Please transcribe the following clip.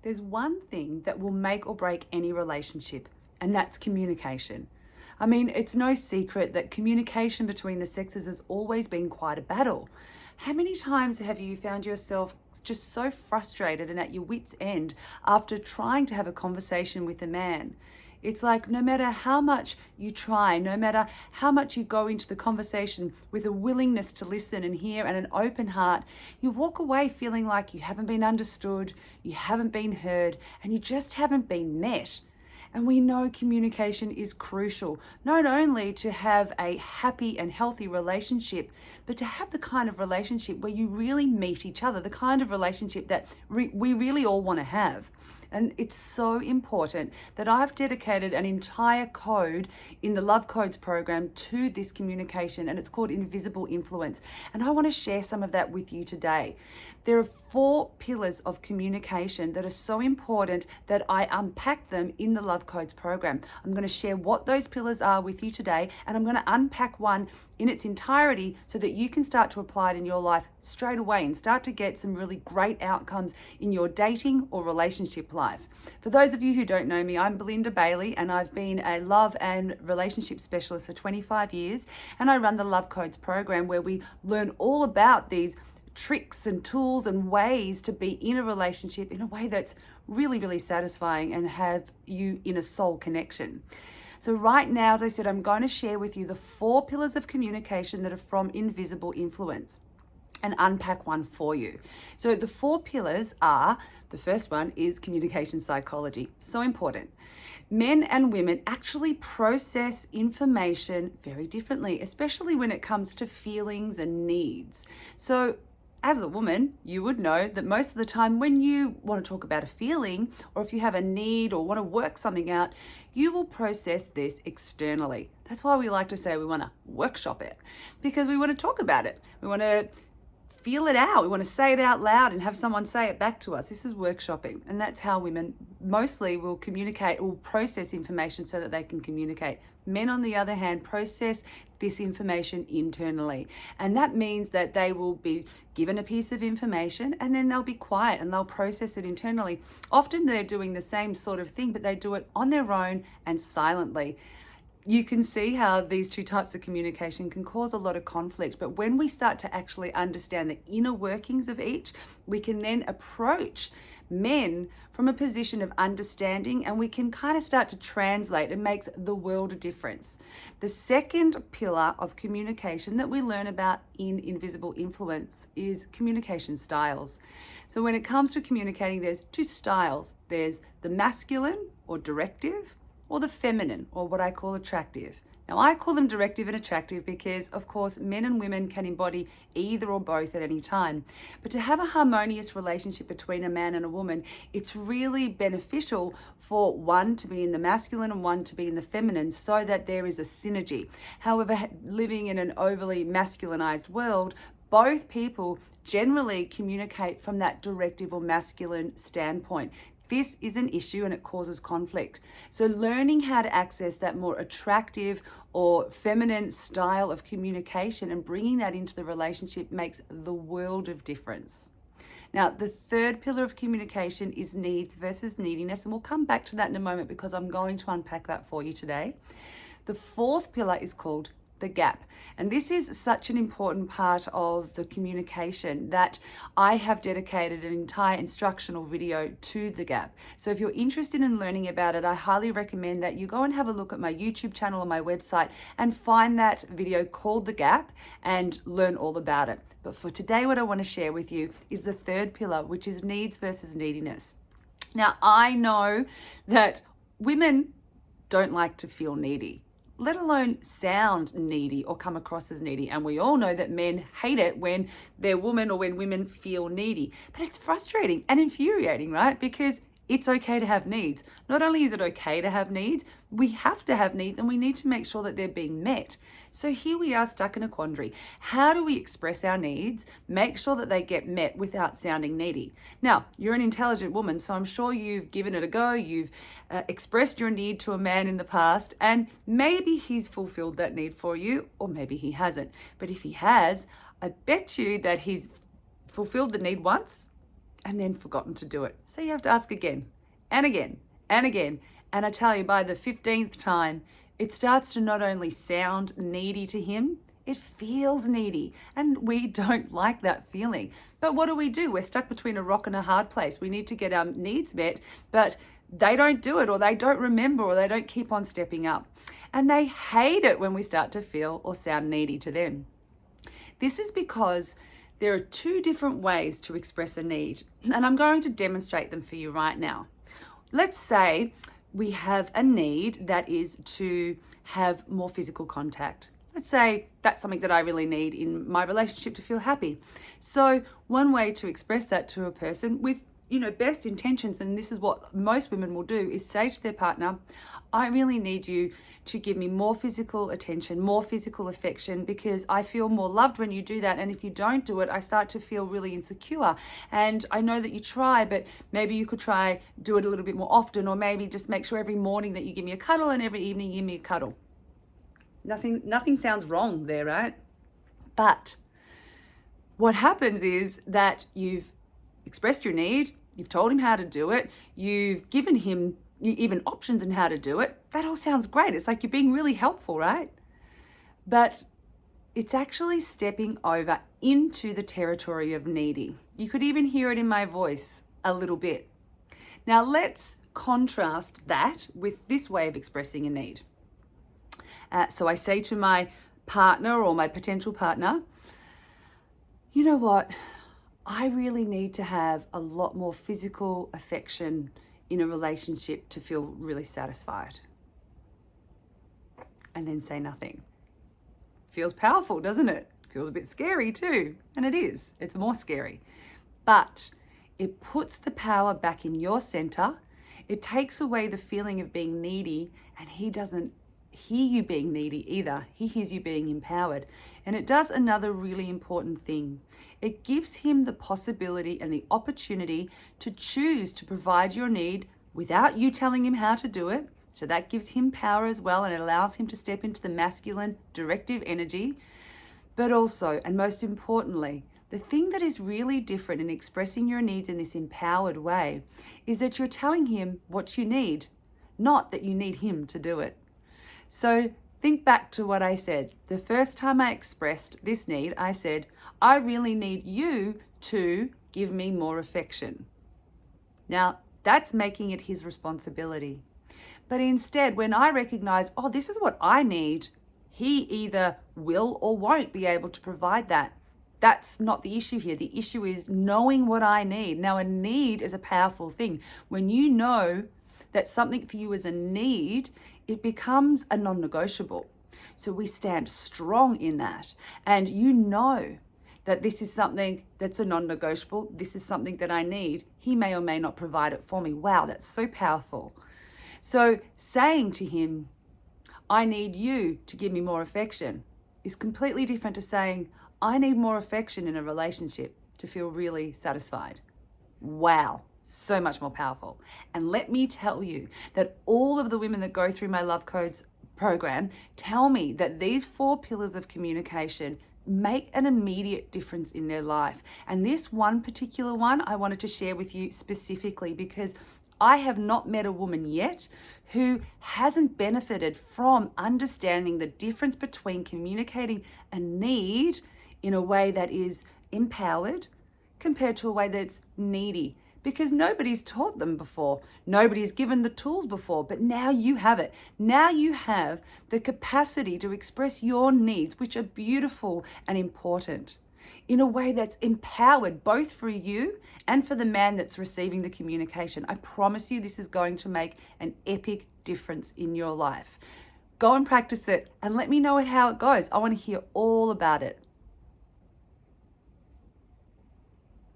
There's one thing that will make or break any relationship, and that's communication. I mean, it's no secret that communication between the sexes has always been quite a battle. How many times have you found yourself just so frustrated and at your wit's end after trying to have a conversation with a man? It's like no matter how much you try, no matter how much you go into the conversation with a willingness to listen and hear and an open heart, you walk away feeling like you haven't been understood, you haven't been heard, and you just haven't been met. And we know communication is crucial, not only to have a happy and healthy relationship, but to have the kind of relationship where you really meet each other, the kind of relationship that we really all want to have. And it's so important that I've dedicated an entire code in the Love Codes program to this communication, and it's called Invisible Influence. And I want to share some of that with you today. There are 4 pillars of communication that are so important that I unpack them in the Love Codes program. I'm going to share what those pillars are with you today, and I'm going to unpack one in its entirety so that you can start to apply it in your life straight away and start to get some really great outcomes in your dating or relationship life. For those of you who don't know me, I'm Belinda Bailey, and I've been a love and relationship specialist for 25 years, and I run the Love Codes program where we learn all about these tricks and tools and ways to be in a relationship in a way that's really, really satisfying and have you in a soul connection. So right now, as I said, I'm going to share with you the 4 pillars of communication that are from Invisible Influence and unpack one for you. So the 4 pillars are, the first one is communication psychology. So important. Men and women actually process information very differently, especially when it comes to feelings and needs. So as a woman, you would know that most of the time when you want to talk about a feeling, or if you have a need or want to work something out, you will process this externally. That's why we like to say we want to workshop it, because we want to talk about it. We want to feel it out. We want to say it out loud and have someone say it back to us. This is workshopping. And that's how women mostly will communicate or process information so that they can communicate. Men, on the other hand, process this information internally. And that means that they will be given a piece of information and then they'll be quiet and they'll process it internally. Often they're doing the same sort of thing, but they do it on their own and silently. You can see how these 2 types of communication can cause a lot of conflict. But when we start to actually understand the inner workings of each, we can then approach men from a position of understanding, and we can kind of start to translate. It makes the world of difference. The second pillar of communication that we learn about in Invisible Influence is communication styles. So when it comes to communicating, there's 2 styles. There's the masculine or directive, or the feminine, or what I call attractive. Now, I call them directive and attractive because, of course, men and women can embody either or both at any time. But to have a harmonious relationship between a man and a woman, it's really beneficial for one to be in the masculine and one to be in the feminine so that there is a synergy. However, living in an overly masculinized world, both people generally communicate from that directive or masculine standpoint. This is an issue and it causes conflict. So learning how to access that more attractive or feminine style of communication and bringing that into the relationship makes the world of difference. Now, the third pillar of communication is needs versus neediness, and we'll come back to that in a moment because I'm going to unpack that for you today. The 4th pillar is called the gap. And this is such an important part of the communication that I have dedicated an entire instructional video to the gap. So if you're interested in learning about it, I highly recommend that you go and have a look at my YouTube channel or my website and find that video called The Gap and learn all about it. But for today, what I want to share with you is the 3rd pillar, which is needs versus neediness. Now, I know that women don't like to feel needy, let alone sound needy or come across as needy. And we all know that men hate it when they're women or when women feel needy. But it's frustrating and infuriating, right? Because it's okay to have needs. Not only is it okay to have needs, we have to have needs and we need to make sure that they're being met. So here we are stuck in a quandary. How do we express our needs, make sure that they get met without sounding needy? Now, you're an intelligent woman, so I'm sure you've given it a go. You've expressed your need to a man in the past, and maybe he's fulfilled that need for you, or maybe he hasn't. But if he has, I bet you that he's fulfilled the need once, and then forgotten to do it. So you have to ask again and again and again. And I tell you, by the 15th time, it starts to not only sound needy to him, it feels needy. And we don't like that feeling. But what do? We're stuck between a rock and a hard place. We need to get our needs met, but they don't do it, or they don't remember, or they don't keep on stepping up. And they hate it when we start to feel or sound needy to them. This is because there are two different ways to express a need, and I'm going to demonstrate them for you right now. Let's say we have a need that is to have more physical contact. Let's say that's something that I really need in my relationship to feel happy. So one way to express that to a person with, best intentions, and this is what most women will do, is say to their partner, I really need you to give me more physical attention, more physical affection, because I feel more loved when you do that. And if you don't do it, I start to feel really insecure. And I know that you try, but maybe you could try do it a little bit more often, or maybe just make sure every morning that you give me a cuddle and every evening you give me a cuddle. Nothing sounds wrong there, right? But what happens is that you've expressed your need, you've told him how to do it, you've given him even options on how to do it. That all sounds great. It's like you're being really helpful, right? But it's actually stepping over into the territory of needy. You could even hear it in my voice a little bit. Now let's contrast that with this way of expressing a need. So I say to my partner or my potential partner, you know what? I really need to have a lot more physical affection in a relationship to feel really satisfied. And then say nothing. Feels powerful, doesn't it? Feels a bit scary too. And it is. It's more scary. But it puts the power back in your center. It takes away the feeling of being needy, and he doesn't hear you being needy either. He hears you being empowered. And it does another really important thing. It gives him the possibility and the opportunity to choose to provide your need without you telling him how to do it. So that gives him power as well, and it allows him to step into the masculine directive energy. But also, and most importantly, the thing that is really different in expressing your needs in this empowered way is that you're telling him what you need, not that you need him to do it. So think back to what I said. The first time I expressed this need, I said, I really need you to give me more affection. Now, that's making it his responsibility. But instead, when I recognize, oh, this is what I need, he either will or won't be able to provide that. That's not the issue here. The issue is knowing what I need. Now, a need is a powerful thing. When you know that something for you is a need, it becomes a non-negotiable. So we stand strong in that. And you know that this is something that's a non-negotiable. This is something that I need. He may or may not provide it for me. Wow, that's so powerful. So saying to him, I need you to give me more affection is completely different to saying, I need more affection in a relationship to feel really satisfied. Wow. So much more powerful. And let me tell you that all of the women that go through my Love Codes program tell me that these 4 pillars of communication make an immediate difference in their life. And this one particular one I wanted to share with you specifically because I have not met a woman yet who hasn't benefited from understanding the difference between communicating a need in a way that is empowered compared to a way that's needy. Because nobody's taught them before. Nobody's given the tools before, but now you have it. Now you have the capacity to express your needs, which are beautiful and important, in a way that's empowered both for you and for the man that's receiving the communication. I promise you this is going to make an epic difference in your life. Go and practice it and let me know how it goes. I want to hear all about it.